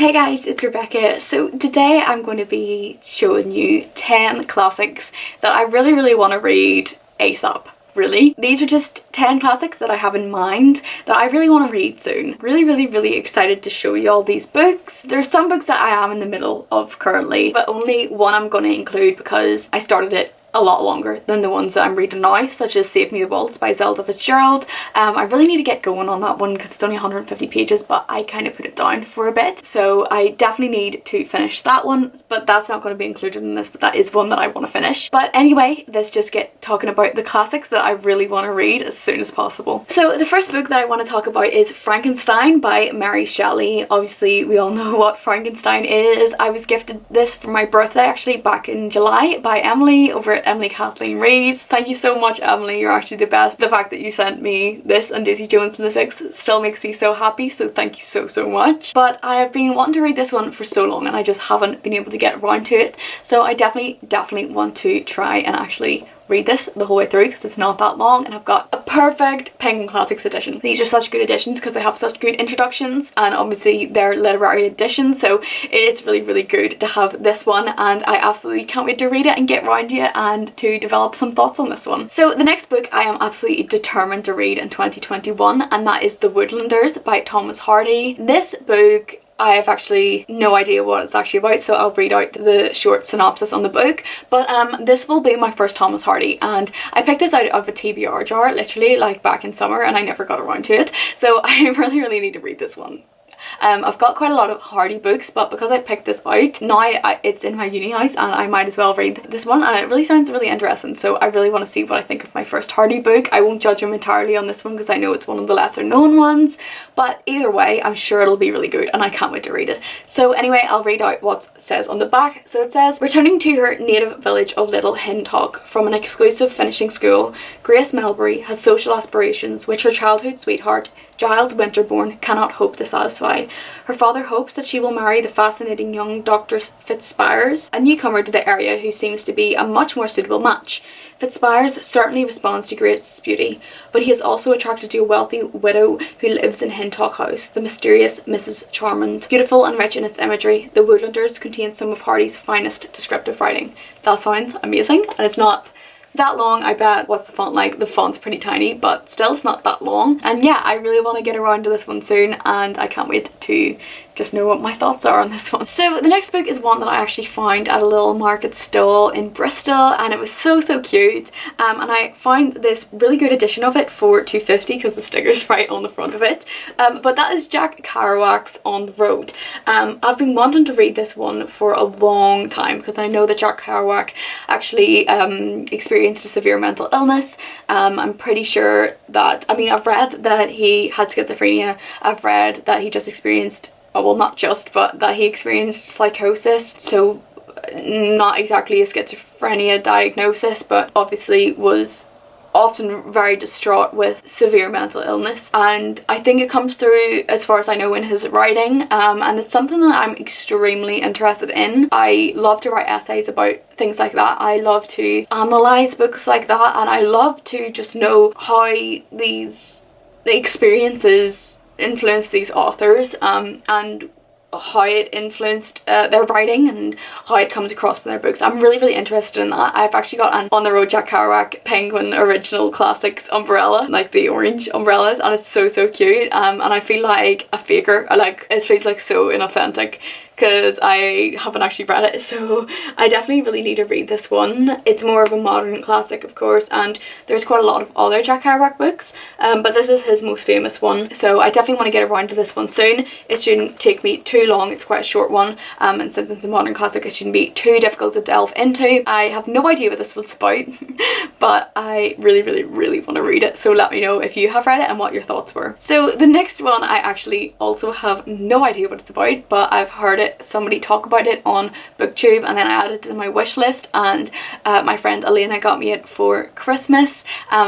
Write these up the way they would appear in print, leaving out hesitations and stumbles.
Hey guys, it's Rebecca. So today I'm going to be showing you 10 classics that I really want to read ASAP. Really. These are just 10 classics that I have in mind that I really want to read soon. Really excited to show you all these books. There's some books that I am in the middle of currently, but only one I'm going to include because I started it a lot longer than the ones that I'm reading now, such as Save Me the Waltz by Zelda Fitzgerald. I really need to get going on that one because it's only 150 pages, but I kind of put it down for a bit, so I definitely need to finish that one, but that's not going to be included in this, but that is one that I want to finish. But anyway, let's just get talking about the classics that I really want to read as soon as possible. So the first book that I want to talk about is Frankenstein by Mary Shelley. Obviously we all know what Frankenstein is. I was gifted this for my birthday actually back in July by Emily over at Emily Kathleen Reads. Thank you so much, Emily, you're actually the best. The fact that you sent me this and Daisy Jones and the Six still makes me so happy, so thank you so much. But I have been wanting to read this one for so long and I just haven't been able to get around to it, so I definitely want to try and actually read this the whole way through because it's not that long, and I've got a perfect Penguin Classics edition. These are such good editions because they have such good introductions, and obviously they're literary editions, so it's really good to have this one, and I absolutely can't wait to read it and get round to it and to develop some thoughts on this one. So the next book I am absolutely determined to read in 2021, and that is The Woodlanders by Thomas Hardy. This book, I have actually no idea what it's actually about, so I'll read out the short synopsis on the book. But this will be my first Thomas Hardy, and I picked this out of a TBR jar literally like back in summer and I never got around to it, so I really need to read this one. I've got quite a lot of Hardy books, but because I picked this out, now it's in my uni house and I might as well read this one, and it really sounds really interesting, so I really want to see what I think of my first Hardy book. I won't judge him entirely on this one because I know it's one of the lesser known ones, but either way I'm sure it'll be really good and I can't wait to read it. So anyway, I'll read out what it says on the back. So it says, returning to her native village of Little Hintock from an exclusive finishing school, Grace Melbury has social aspirations which her childhood sweetheart, Giles Winterbourne, cannot hope to satisfy. Her father hopes that she will marry the fascinating young Dr. Fitzspires, a newcomer to the area who seems to be a much more suitable match. Fitzspires certainly responds to Grace's beauty, but he is also attracted to a wealthy widow who lives in Hintock House, the mysterious Mrs. Charmond. Beautiful and rich in its imagery, The Woodlanders contains some of Hardy's finest descriptive writing. That sounds amazing, and it's not that long. I bet. What's the font like? The font's pretty tiny, but still it's not that long. And yeah, I really want to get around to this one soon, and I can't wait to just know what my thoughts are on this one. So the next book is one that I actually found at a little market stall in Bristol, and it was so cute, and I found this really good edition of it for £2.50 because the sticker's right on the front of it, but that is Jack Kerouac's On the Road. I've been wanting to read this one for a long time because I know that Jack Kerouac actually experienced a severe mental illness. I'm pretty sure that, I mean, I've read that he had schizophrenia, I've read that he just experienced, well, not just, but that he experienced psychosis, so not exactly a schizophrenia diagnosis, but obviously was often very distraught with severe mental illness, and I think it comes through, as far as I know, in his writing, and it's something that I'm extremely interested in. I love to write essays about things like that. I love to analyse books like that, and I love to just know how the experiences influence these authors, and how it influenced their writing and how it comes across in their books. I'm really interested in that. I've actually got an On the Road Jack Kerouac Penguin Original Classics umbrella, like the orange umbrellas, and it's so cute, and I feel like a faker. It feels like so inauthentic because I haven't actually read it, so I definitely really need to read this one. It's more of a modern classic, of course, and there's quite a lot of other Jack Kerouac books, but this is his most famous one, so I definitely want to get around to this one soon. It shouldn't take me too long, it's quite a short one, and since it's a modern classic it shouldn't be too difficult to delve into. I have no idea what this one's about, but I really want to read it, so let me know if you have read it and what your thoughts were. So the next one I actually also have no idea what it's about, but I've heard it somebody talk about it on BookTube, and then I added it to my wish list, and my friend Elena got me it for Christmas,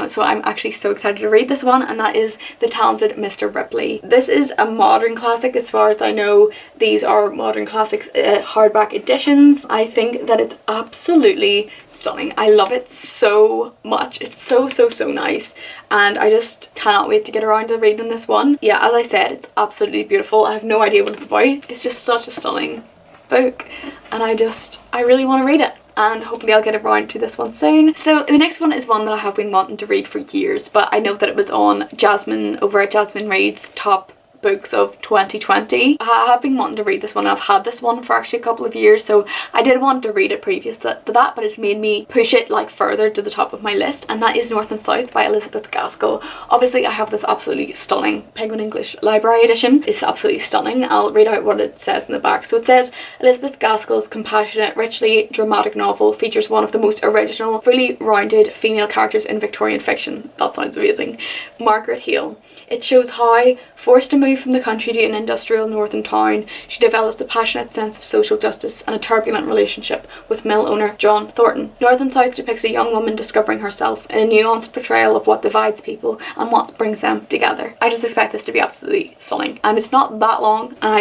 so I'm actually so excited to read this one, and that is The Talented Mr Ripley. This is a modern classic as far as I know. These are modern classics hardback editions. I think that it's absolutely stunning. I love it so much. It's so nice, and I just cannot wait to get around to reading this one. Yeah, as I said, it's absolutely beautiful. I have no idea what it's about. It's just such a stunning book, and I really want to read it, and hopefully I'll get around to this one soon. So the next one is one that I have been wanting to read for years, but I know that it was on Jasmine, over at Jasmine Reads top books of 2020. I have been wanting to read this one. I've had this one for actually a couple of years, so I did want to read it previous to that, but it's made me push it like further to the top of my list, and that is North and South by Elizabeth Gaskell. Obviously I have this absolutely stunning Penguin English Library edition. It's absolutely stunning. I'll read out what it says in the back. So it says, Elizabeth Gaskell's compassionate, richly dramatic novel features one of the most original, fully rounded female characters in Victorian fiction. That sounds amazing. Margaret Hale. It shows how, forced to move from the country to an industrial northern town, she develops a passionate sense of social justice and a turbulent relationship with mill owner John Thornton. North and South depicts a young woman discovering herself in a nuanced portrayal of what divides people and what brings them together. I just expect this to be absolutely stunning, and it's not that long, and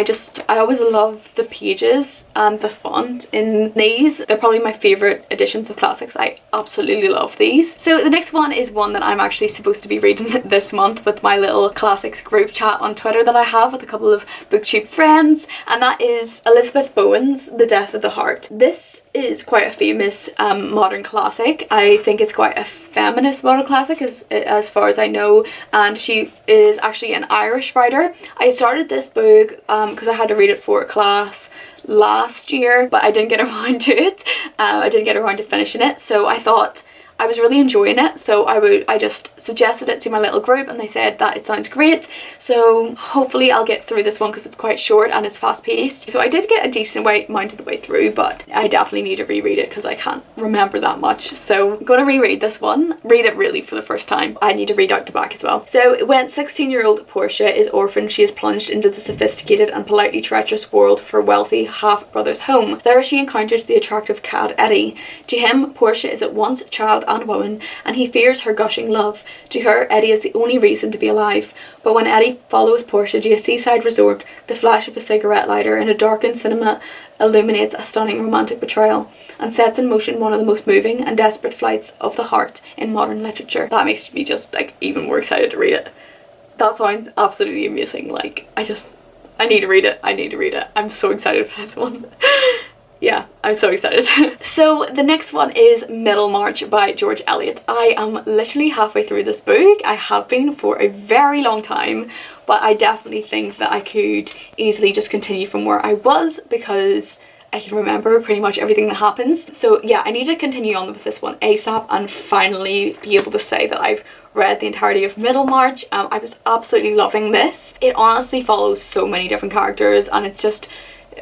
I always love the pages and the font in these. They're probably my favourite editions of classics. I absolutely love these. So the next one is one that I'm actually supposed to be reading this month with my little classics group chat on Twitter that I have with a couple of BookTube friends, and that is Elizabeth Bowen's The Death of the Heart. This is quite a famous modern classic. I think it's quite a feminist modern classic as far as I know, and she is actually an Irish writer. I started this book because I had to read it for a class last year, but I didn't get around to it. I didn't get around to finishing it, so I thought I was really enjoying it, so I just suggested it to my little group, and they said that it sounds great, so hopefully I'll get through this one because it's quite short and it's fast paced. So I did get a decent amount of the way through, but I definitely need to reread it because I can't remember that much. So I'm going to reread this one, read it really for the first time. I need to read out the back as well. So when 16-year-old Portia is orphaned, she is plunged into the sophisticated and politely treacherous world of her wealthy half-brother's home. There she encounters the attractive cad Eddie. To him, Portia is at once child and woman, and he fears her gushing love. To her, Eddie is the only reason to be alive. But when Eddie follows Portia to a seaside resort, the flash of a cigarette lighter in a darkened cinema illuminates a stunning romantic betrayal and sets in motion one of the most moving and desperate flights of the heart in modern literature. That makes me just like even more excited to read it. That sounds absolutely amazing. Like I need to read it. I need to read it. I'm so excited for this one. Yeah, I'm so excited. So the next one is Middlemarch by George Eliot. I am literally halfway through this book. I have been for a very long time, but I definitely think that I could easily just continue from where I was because I can remember pretty much everything that happens. So yeah, I need to continue on with this one ASAP and finally be able to say that I've read the entirety of Middlemarch. I was absolutely loving this. It honestly follows so many different characters, and it's just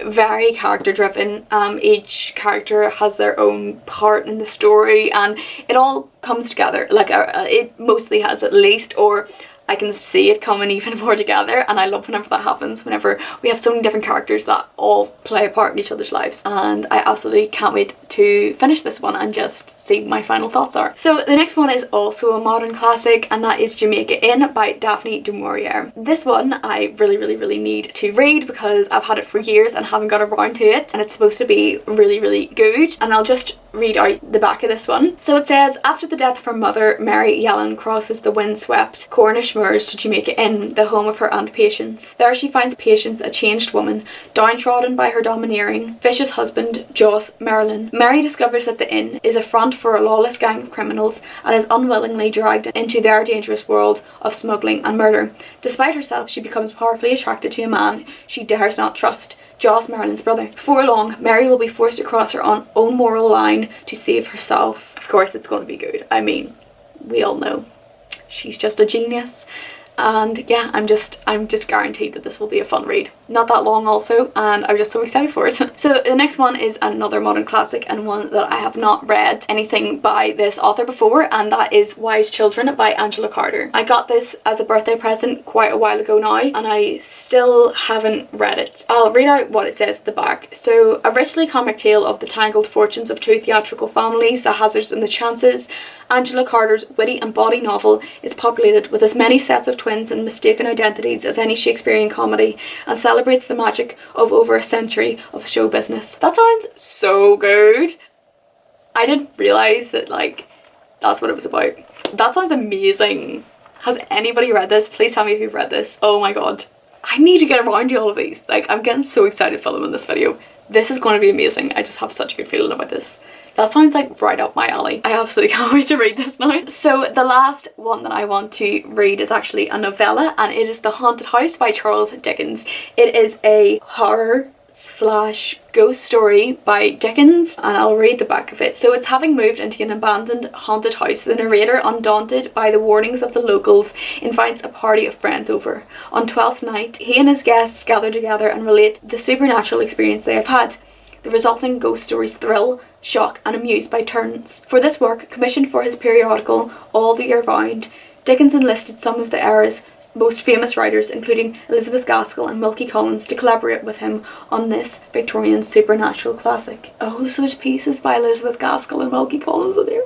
very character driven. Each character has their own part in the story, and it all comes together. Like it mostly has, at least, or I can see it coming even more together, and I love whenever that happens, whenever we have so many different characters that all play a part in each other's lives, and I absolutely can't wait to finish this one and just see what my final thoughts are. So the next one is also a modern classic, and that is Jamaica Inn by Daphne du Maurier. This one I really need to read because I've had it for years and haven't got around to it, and it's supposed to be really good, and I'll just read out the back of this one. So it says, after the death of her mother, Mary Yellen crosses the windswept Cornish moors to Jamaica Inn, the home of her Aunt Patience. There she finds Patience, a changed woman, downtrodden by her domineering, vicious husband, Joss Merlin. Mary discovers that the inn is a front for a lawless gang of criminals and is unwillingly dragged into their dangerous world of smuggling and murder. Despite herself, she becomes powerfully attracted to a man she dares not trust, Joss Merlin's brother. Before long, Mary will be forced to cross her own moral line to save herself. Of course, it's going to be good. I mean, we all know she's just a genius. and yeah, I'm just guaranteed that this will be a fun read. Not that long also, and I'm just so excited for it. So the next one is another modern classic, and one that I have not read anything by this author before, and that is Wise Children by Angela Carter. I got this as a birthday present quite a while ago now, and I still haven't read it. I'll read out what it says at the back. So, a richly comic tale of the tangled fortunes of two theatrical families, the hazards and the chances, Angela Carter's witty and bawdy novel is populated with as many sets of twins and mistaken identities as any Shakespearean comedy, and celebrates the magic of over a century of show business. That sounds so good. I didn't realise that, like, that's what it was about. That sounds amazing. Has anybody read this? Please tell me if you've read this. Oh my god. I need to get around to all of these. Like, I'm getting so excited filming this video. This is going to be amazing. I just have such a good feeling about this. That sounds like right up my alley. I absolutely can't wait to read this now. So the last one that I want to read is actually a novella, and it is The Haunted House by Charles Dickens. It is a horror / ghost story by Dickens, and I'll read the back of it. So it's having moved into an abandoned haunted house, the narrator, undaunted by the warnings of the locals, invites a party of friends over. On 12th night, he and his guests gather together and relate the supernatural experience they have had. The resulting ghost stories thrill, shock and amuse by turns. For this work, commissioned for his periodical all the year round, Dickens enlisted some of the era's most famous writers, including Elizabeth Gaskell and Wilkie Collins, to collaborate with him on this Victorian supernatural classic. Oh, so there's pieces by Elizabeth Gaskell and Wilkie Collins in there.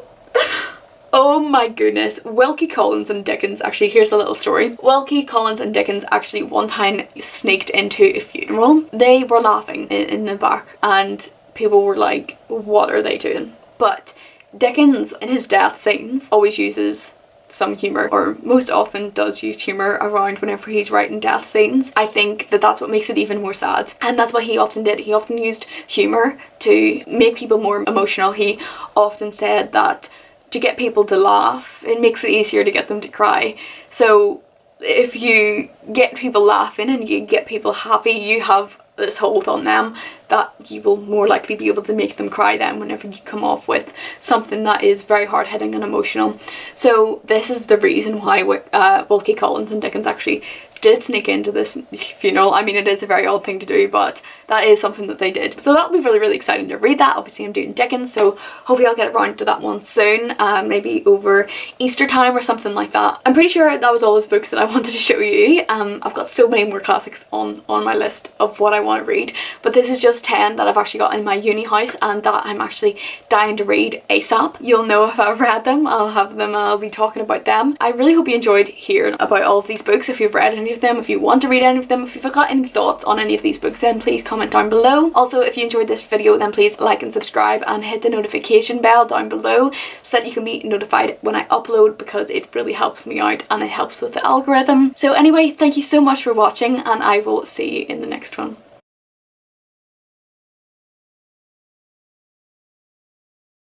Oh my goodness. Wilkie Collins and Dickens, actually, here's a little story. Wilkie Collins and Dickens actually one time sneaked into a funeral. They were laughing in the back, and people were like, what are they doing? But Dickens, in his death scenes, always uses some humour, or most often does use humour around whenever he's writing death scenes. I think that that's what makes it even more sad, and that's what he often did. He often used humour to make people more emotional. He often said that to get people to laugh, it makes it easier to get them to cry. So if you get people laughing and you get people happy, you have this hold on them that you will more likely be able to make them cry then whenever you come off with something that is very hard-hitting and emotional. So this is the reason why Wilkie Collins and Dickens actually did sneak into this funeral. I mean, it is a very odd thing to do, but that is something that they did. So that'll be really, really exciting to read that. Obviously I'm doing Dickens, so hopefully I'll get around to that one soon, maybe over Easter time or something like that. I'm pretty sure that was all of the books that I wanted to show you. I've got so many more classics on my list of what I want to read, but this is just 10 that I've actually got in my uni house and that I'm actually dying to read ASAP. You'll know if I've read them. I'll have them and I'll be talking about them. I really hope you enjoyed hearing about all of these books. If you've read any of them, if you want to read any of them, if you've got any thoughts on any of these books, then please comment down below. Also, if you enjoyed this video, then please like and subscribe and hit the notification bell down below so that you can be notified when I upload, because it really helps me out and it helps with the algorithm. So anyway, thank you so much for watching, and I will see you in the next one.